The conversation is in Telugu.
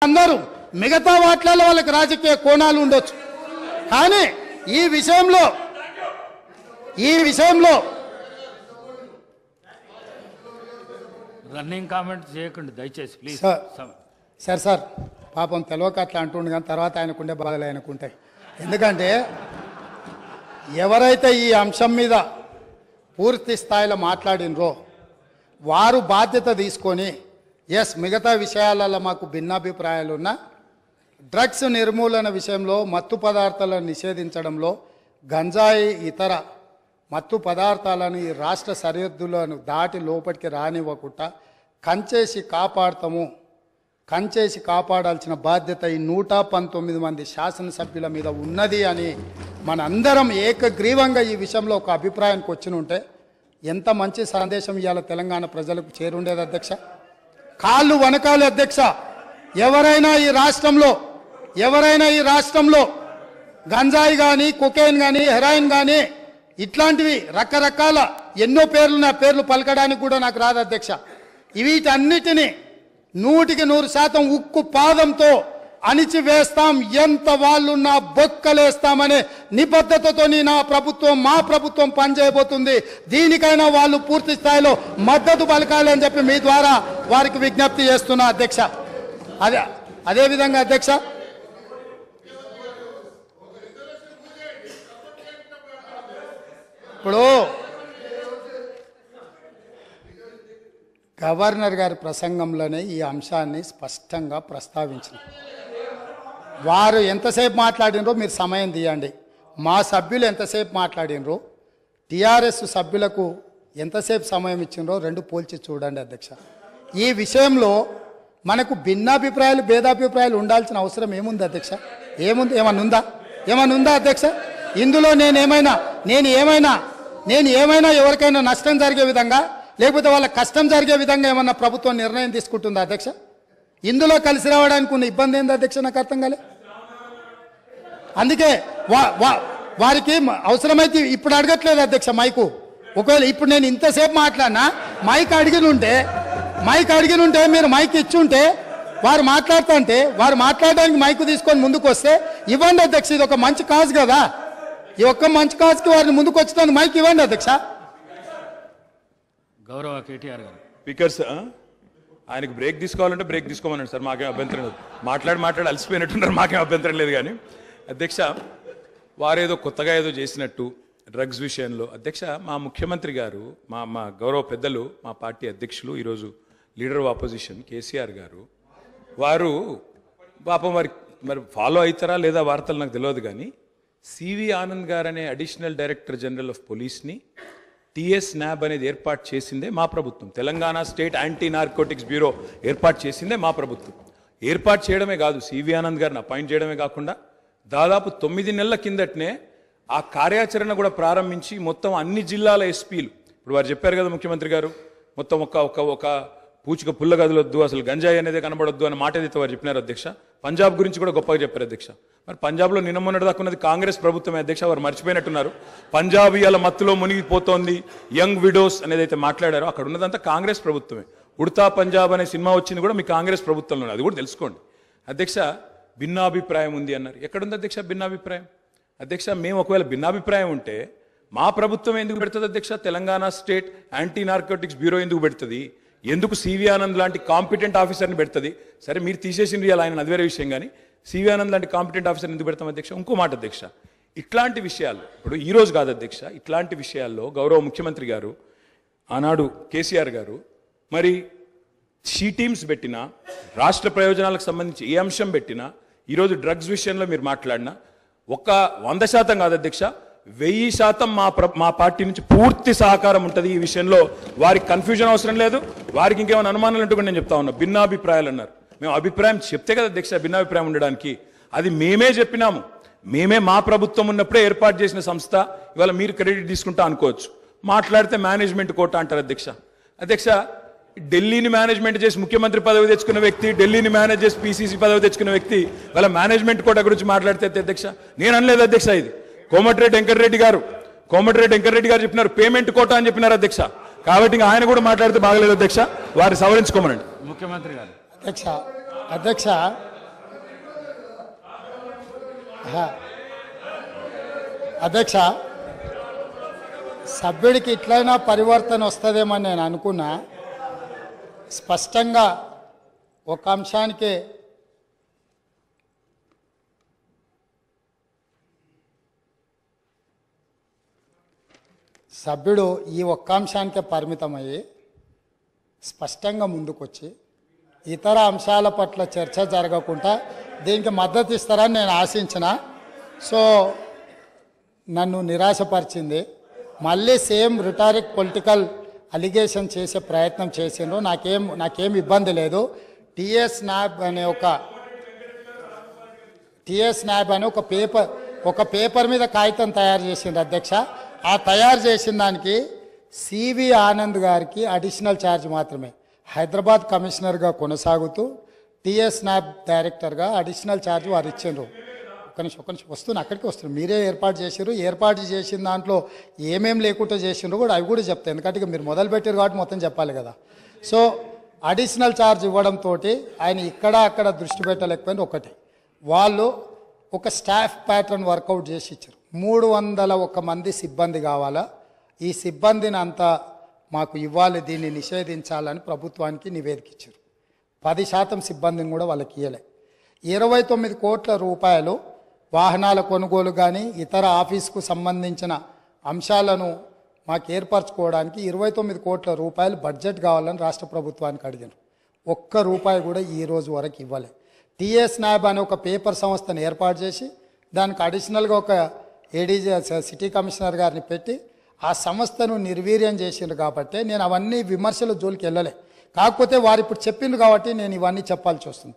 అందరూ మిగతా వాట్లలో వాళ్ళకి రాజకీయ కోణాలు ఉండొచ్చు, కానీ ఈ విషయంలో రన్నింగ్ కామెంట్ చేయకండి దయచేసి ప్లీజ్. సార్ పాపం తెలియక అట్లా అంటుండే, కానీ తర్వాత ఆయనకుండే బాధలు ఆయనకుంటాయి. ఎందుకంటే ఎవరైతే ఈ అంశం మీద పూర్తి స్థాయిలో మాట్లాడినరో వారు బాధ్యత తీసుకొని మిగతా విషయాలలో మాకు భిన్నాభిప్రాయాలు ఉన్నా డ్రగ్స్ నిర్మూలన విషయంలో, మత్తు పదార్థాలను నిషేధించడంలో, గంజాయి ఇతర మత్తు పదార్థాలను ఈ రాష్ట్ర సరిహద్దులను దాటి లోపలికి రానివ్వకుండా కంచేసి కాపాడాల్సిన బాధ్యత ఈ 119 మంది శాసనసభ్యుల మీద ఉన్నది అని మనందరం ఏకగ్రీవంగా ఈ విషయంలో ఒక అభిప్రాయానికి వచ్చినుంటే ఎంత మంచి సందేశం ఇవాళ తెలంగాణ ప్రజలకు చేరుండేది అధ్యక్ష. కాళ్ళు వనకాలి అధ్యక్ష. ఎవరైనా ఈ రాష్ట్రంలో గంజాయి కానీ, కొకైన్ కానీ, హెరాయిన్ కానీ ఇట్లాంటివి రకరకాల ఎన్నో పేర్లు పలకడానికి కూడా నాకు రాదు అధ్యక్ష. వీటన్నిటినీ 100% ఉక్కు పాదంతో అణిచివేస్తాం, ఎంత వాళ్ళున్నా బొక్కలేస్తామనే నిబద్ధతతో మా ప్రభుత్వం పనిచేయబోతుంది. దీనికైనా వాళ్ళు పూర్తి స్థాయిలో మద్దతు పలకాలి అని చెప్పి మీ ద్వారా వారికి విజ్ఞప్తి చేస్తున్నా అధ్యక్ష. అదేవిధంగా అధ్యక్ష, ఇప్పుడు గవర్నర్ గారి ప్రసంగంలోనే ఈ అంశాన్ని స్పష్టంగా ప్రస్తావించిన. వారు ఎంతసేపు మాట్లాడినరో మీరు సమయం తీయండి. మా సభ్యులు ఎంతసేపు మాట్లాడినరో, టీఆర్ఎస్ సభ్యులకు ఎంతసేపు సమయం ఇచ్చినరో రెండు పోల్చి చూడండి అధ్యక్ష. ఈ విషయంలో మనకు భిన్నాభిప్రాయాలు, భేదాభిప్రాయాలు ఉండాల్సిన అవసరం ఏముంది అధ్యక్ష? ఏమన్నా ఉందా అధ్యక్ష? ఇందులో నేను ఏమైనా ఎవరికైనా నష్టం జరిగే విధంగా, లేకపోతే వాళ్ళ కష్టం జరిగే విధంగా ఏమన్నా ప్రభుత్వం నిర్ణయం తీసుకుంటుందా అధ్యక్ష? ఇందులో కలిసి రావడానికి ఉన్న ఇబ్బంది ఏంది అధ్యక్ష? నాకు అర్థం కాలే. అందుకే వారికి అవసరమైతే ఇప్పుడు అడగట్లేదు అధ్యక్ష మైకు. ఒకవేళ ఇప్పుడు నేను ఇంతసేపు మాట్లాడినా మైక్ అడిగిన ఉంటే మీరు మైక్ ఇచ్చి ఉంటే వారు మాట్లాడడానికి మైకు తీసుకొని ముందుకు వస్తే ఇవ్వండి అధ్యక్ష. ఇది ఒక మంచి కాజ్ కదా. ఈ ఒక్క మంచి కాజ్కి వారిని ముందుకు వచ్చినందుకు మైక్ ఇవ్వండి అధ్యక్ష. గౌరవ కేటీఆర్ గారు. స్పీకర్ సార్, ఆయనకు బ్రేక్ తీసుకోవాలంటే బ్రేక్ తీసుకోమన్నాడు సార్. మాకేం అభ్యంతరం లేదు. మాట్లాడి అలసిపోయినట్టున్నారు. మాకేం అభ్యంతరం లేదు. కానీ అధ్యక్ష, వారేదో కొత్తగా ఏదో చేసినట్టు డ్రగ్స్ విషయంలో అధ్యక్ష, మా ముఖ్యమంత్రి గారు, మా గౌరవ పెద్దలు, మా పార్టీ అధ్యక్షులు, ఈరోజు లీడర్ ఆఫ్ ఆపోజిషన్ కేసీఆర్ గారు, వారు పాపం మరి ఫాలో అవుతారా లేదా వార్తలు నాకు తెలియదు. కానీ సివి ఆనంద్ గారు అనే అడిషనల్ డైరెక్టర్ జనరల్ ఆఫ్ పోలీస్ని టీఎస్ న్యాబ్ అనేది ఏర్పాటు చేసిందే మా ప్రభుత్వం. Telangana state anti narcotics bureau ఏర్పాటు చేసిందే మా ప్రభుత్వం. ఏర్పాటు చేయడమే కాదు, సివి ఆనంద్ గారిని అపాయింట్ చేయడమే కాకుండా దాదాపు 9 నెలల కిందటనే ఆ కార్యాచరణ కూడా ప్రారంభించి మొత్తం అన్ని జిల్లాల ఎస్పీలు, ఇప్పుడు వారు చెప్పారు కదా ముఖ్యమంత్రి గారు, మొత్తం ఒక పూచిక పుల్ల గదులొద్దు, అసలు గంజాయి అనేది కనబడొద్దు అనే మాట ఏదైతే వారు చెప్పినారు అధ్యక్ష. పంజాబ్ గురించి కూడా గొప్పగా చెప్పారు అధ్యక్ష. మరి పంజాబ్లో నిన్న మొన్నటి దాకా ఉన్నది కాంగ్రెస్ ప్రభుత్వమే అధ్యక్ష. వారు మర్చిపోయినట్టున్నారు. పంజాబ్ ఇవాళ మత్తులో మునిగిపోతోంది, యంగ్ విడోస్ అనేది అయితే మాట్లాడారో అక్కడ ఉన్నదంతా కాంగ్రెస్ ప్రభుత్వమే. ఉడతా పంజాబ్ అనే సినిమా వచ్చింది కూడా మీ కాంగ్రెస్ ప్రభుత్వంలో, అది కూడా తెలుసుకోండి అధ్యక్ష. భిన్నాభిప్రాయం ఉంది అన్నారు. ఎక్కడుంది అధ్యక్ష భిన్నాభిప్రాయం? అధ్యక్ష, మేము ఒకవేళ భిన్నాభిప్రాయం ఉంటే మా ప్రభుత్వం ఎందుకు పెడుతుంది అధ్యక్ష? Telangana state anti narcotics bureau ఎందుకు పెడుతుంది? ఎందుకు సివి ఆనంద్ లాంటి కాంపిటెంట్ ఆఫీసర్ని పెడుతుంది? సరే, మీరు తీసేసింది ఆయన, అది వేరే విషయం. కానీ సివి ఆనంద్ లాంటి కాంపిటెంట్ ఆఫీసర్ని ఎందుకు పెడతాం అధ్యక్ష? ఇంకో మాట అధ్యక్ష, ఇట్లాంటి విషయాలు ఇప్పుడు ఈరోజు కాదు అధ్యక్ష, ఇట్లాంటి విషయాల్లో గౌరవ ముఖ్యమంత్రి గారు ఆనాడు కేసీఆర్ గారు మరి షీ టీమ్స్ పెట్టినా, రాష్ట్ర ప్రయోజనాలకు సంబంధించి ఏ అంశం పెట్టినా, ఈరోజు డ్రగ్స్ విషయంలో మీరు మాట్లాడినా 100% కాదు అధ్యక్ష, 1000% మా పార్టీ నుంచి పూర్తి సహకారం ఉంటుంది ఈ విషయంలో. వారికి కన్ఫ్యూజన్ అవసరం లేదు. వారికి ఇంకేమైనా అనుమానాలు అంటూ కూడా నేను చెప్తా ఉన్నా. భిన్నాభిప్రాయాలు అన్నారు. మేము అభిప్రాయం చెప్తే కదా అధ్యక్ష భిన్నాభిప్రాయం ఉండడానికి. అది మేమే చెప్పినాము. మేమే మా ప్రభుత్వం ఉన్నప్పుడే ఏర్పాటు చేసిన సంస్థ. ఇవాళ మీరు క్రెడిట్ తీసుకుంటా అనుకోవచ్చు. మాట్లాడితే మేనేజ్మెంట్ కోట అంటారు అధ్యక్ష. అధ్యక్ష, ఢిల్లీని మేనేజ్మెంట్ చేసి ముఖ్యమంత్రి పదవి తెచ్చుకున్న వ్యక్తి, ఢిల్లీని మేనేజ్ చేసి పీసీసీ పదవి తెచ్చుకున్న వ్యక్తి వాళ్ళ మేనేజ్మెంట్ కోట గురించి మాట్లాడితే అధ్యక్ష, నేను అనలేదు అధ్యక్ష. ఇది కోమటిరెడ్డి వెంకటరెడ్డి గారు చెప్పినారు, పేమెంట్ కోట అని చెప్పినారు అధ్యక్ష. కాబట్టి ఆయన కూడా మాట్లాడితే బాగలేదు అధ్యక్ష. వారిని సవరించుకోమనండి ముఖ్యమంత్రి గారు. అధ్యక్ష అధ్యక్ష, సభ్యుడికి ఇట్లయినా పరివర్తన వస్తుందేమని నేను అనుకున్నా. స్పష్టంగా ఒక అంశానికే సభ్యుడు ఈ ఒక్క అంశానికే పరిమితమయ్యి స్పష్టంగా ముందుకొచ్చి ఇతర అంశాల పట్ల చర్చ జరగకుండా దీనికి మద్దతు ఇస్తారని నేను ఆశించిన. సో నన్ను నిరాశపరిచింది. మళ్ళీ సేమ్ రిటారిక్ పొలిటికల్ అలిగేషన్ చేసే ప్రయత్నం చేసిండ్రు. నాకేం ఇబ్బంది లేదు. టిఎస్ నాబ్ అనే ఒక పేపర్ మీద కాగితం తయారు చేసిండ్రు అధ్యక్ష. ఆ తయారు చేసిన దానికి సివి ఆనంద్ గారికి అడిషనల్ ఛార్జ్ మాత్రమే. హైదరాబాద్ కమిషనర్గా కొనసాగుతూ టిఎస్ నాబ్ డైరెక్టర్గా అడిషనల్ ఛార్జ్ వారు ఇచ్చిండ్రు. ఒక్క నిమిషం వస్తున్నా, అక్కడికి వస్తున్నారు. మీరే ఏర్పాటు చేసారు. ఏర్పాటు చేసిన దాంట్లో ఏమేం లేకుండా చేసిండ్రు కూడా అవి కూడా చెప్తాయి. ఎందుకంటే ఇక మీరు మొదలు పెట్టారు కాబట్టి మొత్తం చెప్పాలి కదా. సో అడిషనల్ ఛార్జ్ ఇవ్వడంతో ఆయన ఇక్కడ అక్కడ దృష్టి పెట్టలేకపోయింది. ఒకటి, వాళ్ళు ఒక స్టాఫ్ ప్యాటర్న్ వర్కౌట్ చేసి ఇచ్చారు. 301 మంది సిబ్బంది కావాలా, ఈ సిబ్బందిని అంతా మాకు ఇవ్వాలి, దీన్ని నిషేధించాలని ప్రభుత్వానికి నివేదిక ఇచ్చారు. 10% సిబ్బందిని కూడా వాళ్ళకి ఇవ్వలే. 29 కోట్ల రూపాయలు వాహనాల కొనుగోలు కానీ ఇతర ఆఫీస్కు సంబంధించిన అంశాలను మాకు ఏర్పరచుకోవడానికి 29 కోట్ల రూపాయలు బడ్జెట్ కావాలని రాష్ట్ర ప్రభుత్వానికి అడిగారు. ఒక్క రూపాయి కూడా ఈ రోజు వరకు ఇవ్వలే. టిఎస్ నాబ్ అనే ఒక పేపర్ సంస్థను ఏర్పాటు చేసి దానికి అడిషనల్గా ఒక ఏడీజీ సిటీ కమిషనర్ గారిని పెట్టి ఆ సంస్థను నిర్వీర్యం చేసిండ్రు. కాబట్టి నేను అవన్నీ విమర్శల జోలికి వెళ్ళలే. కాకపోతే వారు ఇప్పుడు చెప్పిండ్రు కాబట్టి నేను ఇవన్నీ చెప్పాల్సి వస్తుంది.